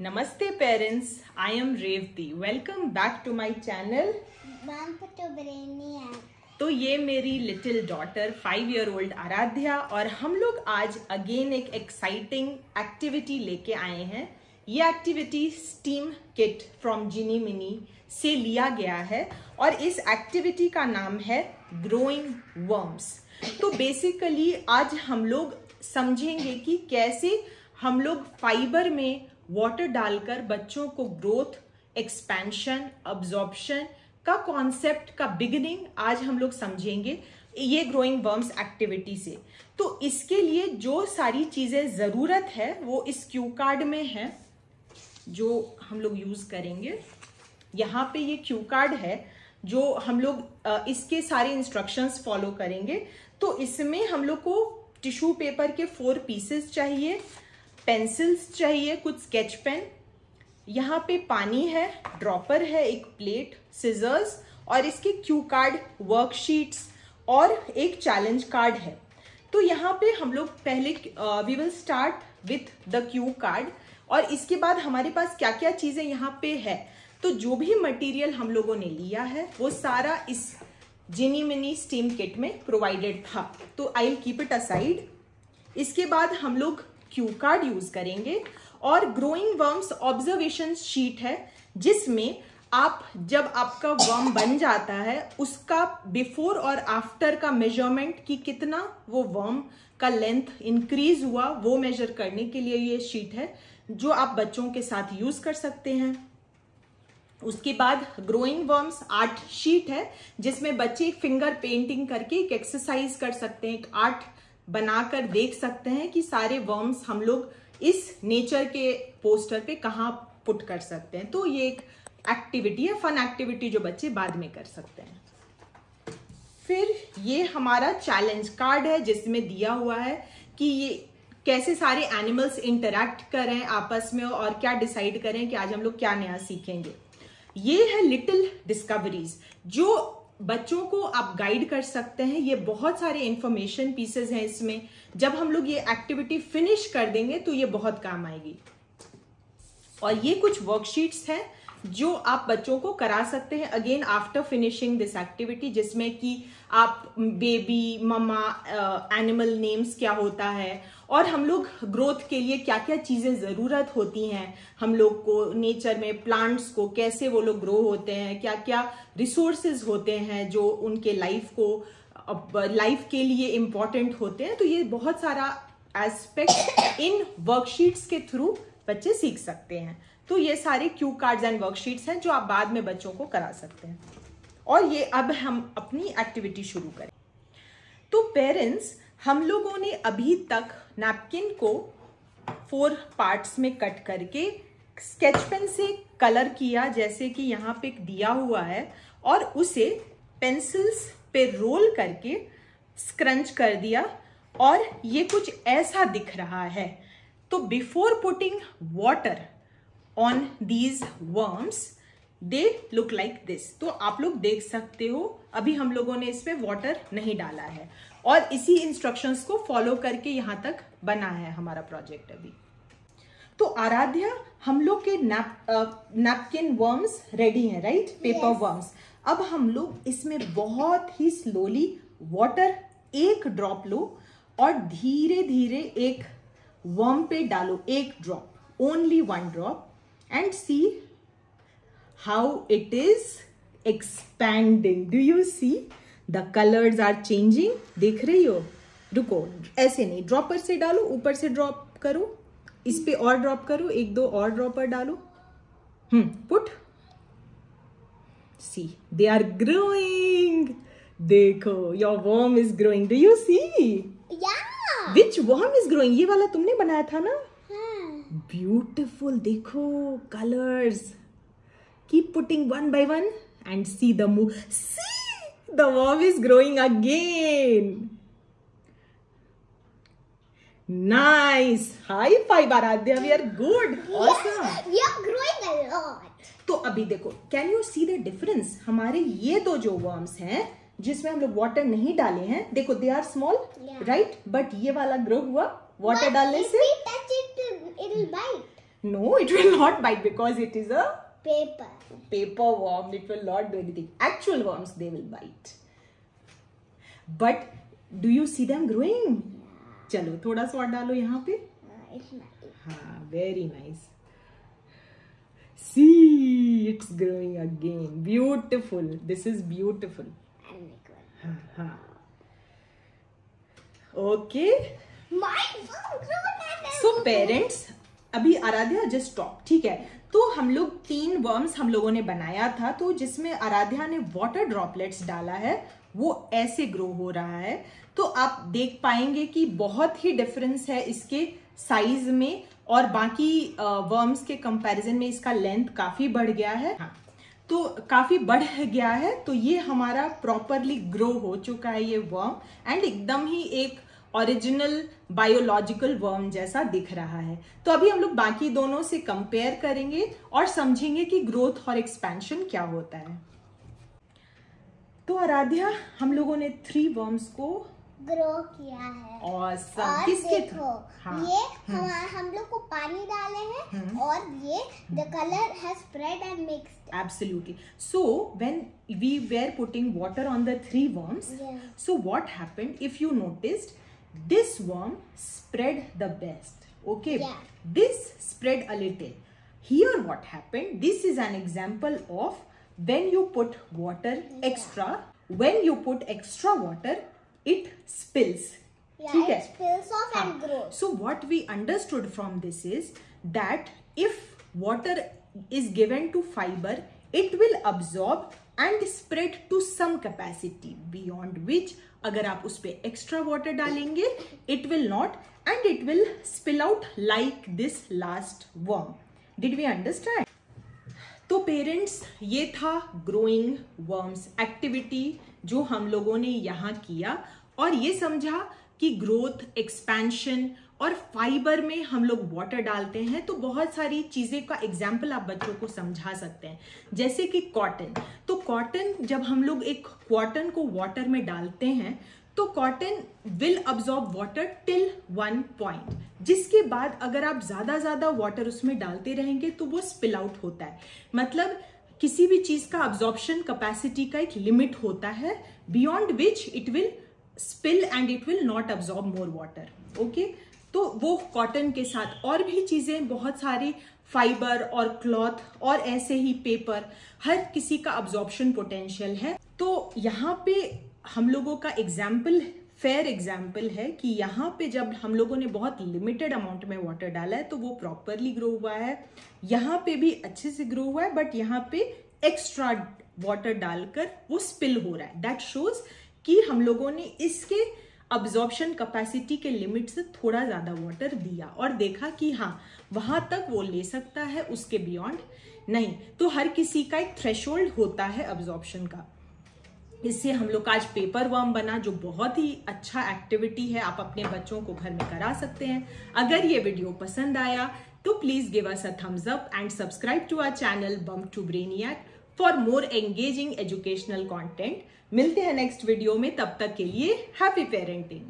Namaste parents, I am Revati. Welcome back to my channel. तो ये मेरी little daughter 5-year-old Aaradhya और हम लोग आज अगेन एक एक्साइटिंग एक्टिविटी लेके आए हैं। ये activity steam kit from Genie Mini से लिया गया है और इस एक्टिविटी का नाम है ग्रोइंग वर्म्स। तो बेसिकली आज हम लोग समझेंगे कि कैसे हम लोग फाइबर में वाटर डालकर बच्चों को ग्रोथ, एक्सपेंशन, अब्जॉर्प्शन का कॉन्सेप्ट का बिगिनिंग आज हम लोग समझेंगे ये ग्रोइंग वर्म्स एक्टिविटी से। तो इसके लिए जो सारी चीजें जरूरत है वो इस क्यू कार्ड में है जो हम लोग यूज करेंगे। यहाँ पे ये क्यू कार्ड है जो हम लोग इसके सारे इंस्ट्रक्शंस फॉलो करेंगे। तो इसमें हम लोग को टिश्यू पेपर के 4 पीसेस चाहिए, पेंसिल्स चाहिए, कुछ स्केच पेन, यहाँ पे पानी है, ड्रॉपर है, एक प्लेट, सिजर्स और इसके क्यू कार्ड, वर्कशीट्स और एक चैलेंज कार्ड है। तो यहाँ पे हम लोग पहले we will start with the cue card और इसके बाद हमारे पास क्या क्या चीजें यहाँ पे है। तो जो भी मटेरियल हम लोगों ने लिया है वो सारा इस जिनी मिनी स्टीम किट में प्रोवाइडेड था। तो I will keep it aside. इसके बाद हम लोग क्यू कार्ड यूज करेंगे और ग्रोइंग वर्म्स ऑब्जर्वेशन शीट है जिसमें आप जब आपका वर्म बन जाता है उसका बिफोर और आफ्टर का मेजरमेंट कि कितना वो वर्म का लेंथ इंक्रीज हुआ वो मेजर करने के लिए ये शीट है जो आप बच्चों के साथ यूज कर सकते हैं। उसके बाद ग्रोइंग वर्म्स आर्ट शीट है जिसमें बच्चे फिंगर पेंटिंग करके एक एक्सरसाइज कर सकते हैं, एक आर्ट बनाकर देख सकते हैं कि सारे वर्म्स हम लोग इस नेचर के पोस्टर पे कहाँ पुट कर सकते हैं। तो ये एक एक्टिविटी है, फन एक्टिविटी जो बच्चे बाद में कर सकते हैं। फिर ये हमारा चैलेंज कार्ड है जिसमें दिया हुआ है कि ये कैसे सारे एनिमल्स इंटरैक्ट करें आपस में और क्या डिसाइड करें कि आज हम लोग क्या नया सीखेंगे। ये है लिटिल डिस्कवरीज जो बच्चों को आप गाइड कर सकते हैं। ये बहुत सारे इंफॉर्मेशन पीसेस हैं इसमें। जब हम लोग ये एक्टिविटी फिनिश कर देंगे तो ये बहुत काम आएगी। और ये कुछ वर्कशीट्स हैं जो आप बच्चों को करा सकते हैं again after finishing this activity, जिसमें कि आप बेबी, ममा, एनिमल नेम्स क्या होता है और हम लोग ग्रोथ के लिए क्या क्या चीजें जरूरत होती हैं, हम लोग को नेचर में प्लांट्स को कैसे वो लोग ग्रो होते हैं, क्या क्या रिसोर्सेज होते हैं जो उनके लाइफ के लिए इंपॉर्टेंट होते हैं। तो ये बहुत सारा एस्पेक्ट इन वर्कशीट्स के थ्रू बच्चे सीख सकते हैं। तो ये सारे क्यू कार्ड्स एंड वर्कशीट्स हैं जो आप बाद में बच्चों को करा सकते हैं। और ये अब हम अपनी एक्टिविटी शुरू करें। तो पेरेंट्स, हम लोगों ने अभी तक नैपकिन को 4 पार्ट्स में कट करके स्केच पेन से कलर किया जैसे कि यहाँ पे दिया हुआ है और उसे पेंसिल्स पे रोल करके स्क्रंच कर दिया और ये कुछ ऐसा दिख रहा है। तो before putting water on these worms they look like this. तो आप लोग देख सकते हो अभी हम लोगों ने इस पे वाटर नहीं डाला है और इसी इंस्ट्रक्शंस को फॉलो करके यहाँ तक बना है हमारा प्रोजेक्ट अभी। तो आराध्या, हम लोग के नैपकिन वर्म्स रेडी हैं, राइट? Paper worms. अब हम लोग इसमें बहुत ही स्लोली वाटर 1 ड्रॉप लो और धीरे धीरे एक वर्म पे डालो, 1 drop, only 1 drop, and see how it is expanding. Do you see? The colors are changing. देख रही हो? रुको, ऐसे नहीं, ड्रॉपर से डालो, ऊपर से ड्रॉप करो, इस पे और ड्रॉप करो, 1-2 और ड्रॉपर डालो, put. See, they are growing. देखो, your worm is growing. Do you see? Yeah. Which worm is growing? ये वाला तुमने बनाया था ना? Beautiful, देखो colors. Keep putting one by one and see the move. See, the worm is growing again. Nice. High five, Aradhya. We are good. Awesome. We are growing a lot. तो अभी देखो, can you see the difference? हमारे ये 2 जो worms हैं जिसमें हम लोग वाटर नहीं डाले हैं, देखो they are small, right? But ये वाला ग्रो हुआ वाटर डालने से। If we touch it, it will bite. No, it will not bite because it is a paper worm. It will not do anything. Actual worms, they will bite. But do you see them growing? चलो थोड़ा सा और डालो यहाँ पे. हाँ, very nice. See, it's growing again. Beautiful. This is beautiful. हाँ. Okay. So parents, अभी आराध्या just stop, ठीक है. तो हम लोग 3 वर्म्स हम लोगों ने बनाया था, तो जिसमें आराध्या ने वाटर ड्रॉपलेट्स डाला है वो ऐसे ग्रो हो रहा है. तो आप देख पाएंगे कि बहुत ही डिफरेंस है इसके साइज में और बाकी वर्म्स के कंपैरिजन में इसका लेंथ काफी बढ़ गया है. हाँ, तो काफी बढ़ गया है. तो ये हमारा प्रॉपरली ग्रो हो चुका है ये वर्म एंड एकदम ही एक ओरिजिनल बायोलॉजिकल वर्म जैसा दिख रहा है. तो अभी हम लोग बाकी दोनों से कंपेयर करेंगे और समझेंगे कि ग्रोथ और एक्सपेंशन क्या होता है. तो आराध्या, हम लोगों ने 3 वर्म्स को ग्रो किया है और किसके देखो ये हम लोग को पानी डाले हैं और ये the color has spread and mixed. Absolutely. So when we were putting water on the 3 worms, so what happened? If you noticed, this worm spread the best. Okay, this spread a little. Here what happened? This is an example of when you put water extra. When you put extra water, it spills. Yeah, it spills off and grows. So what we understood from this is that if water is given to fiber, it will absorb and spread to some capacity, beyond which अगर आप उस पे extra water डालेंगे it will not and it will spill out like this last worm. Did we understand? तो parents, ये था growing worms activity जो हम लोगों ने यहाँ किया और ये समझा कि ग्रोथ, एक्सपेंशन और फाइबर में हम लोग वाटर डालते हैं तो बहुत सारी चीजें का एग्जाम्पल आप बच्चों को समझा सकते हैं. जैसे कि कॉटन. तो कॉटन, जब हम लोग एक कॉटन को वाटर में डालते हैं तो cotton will absorb water till 1 point, जिसके बाद अगर आप ज्यादा वाटर उसमें डालते रहेंगे तो वो स्पिल आउट होता है. मतलब किसी भी चीज का अब्सॉर्प्शन कैपेसिटी का एक लिमिट होता है, beyond which it will spill and it will not absorb more water. Okay, तो वो कॉटन के साथ और भी चीजें बहुत सारी, फाइबर और क्लॉथ और ऐसे ही पेपर, हर किसी का अब्सॉर्प्शन पोटेंशियल है. तो यहाँ पे हम लोगों का एग्जाम्पल, फेयर एग्जाम्पल है कि यहाँ पे जब हम लोगों ने बहुत लिमिटेड अमाउंट में वाटर डाला है तो वो प्रॉपरली ग्रो हुआ है. यहाँ पे भी अच्छे से ग्रो हुआ है, बट यहाँ पे एक्स्ट्रा वाटर डालकर वो स्पिल हो रहा है. दैट शोज कि हम लोगों ने इसके अब्सॉर्प्शन कैपेसिटी के लिमिट से थोड़ा ज्यादा वाटर दिया और देखा कि हाँ वहां तक वो ले सकता है, उसके बियॉन्ड नहीं. तो हर किसी का एक थ्रेशोल्ड होता है अब्सॉर्प्शन का. इससे हम लोग का आज पेपर वर्म बना, जो बहुत ही अच्छा एक्टिविटी है. आप अपने बच्चों को घर में करा सकते हैं. अगर ये वीडियो पसंद आया तो please give us a thumbs up and subscribe to our channel bump to Brainiac for more engaging educational content. मिलते हैं नेक्स्ट वीडियो में, तब तक के लिए हैप्पी पेरेंटिंग.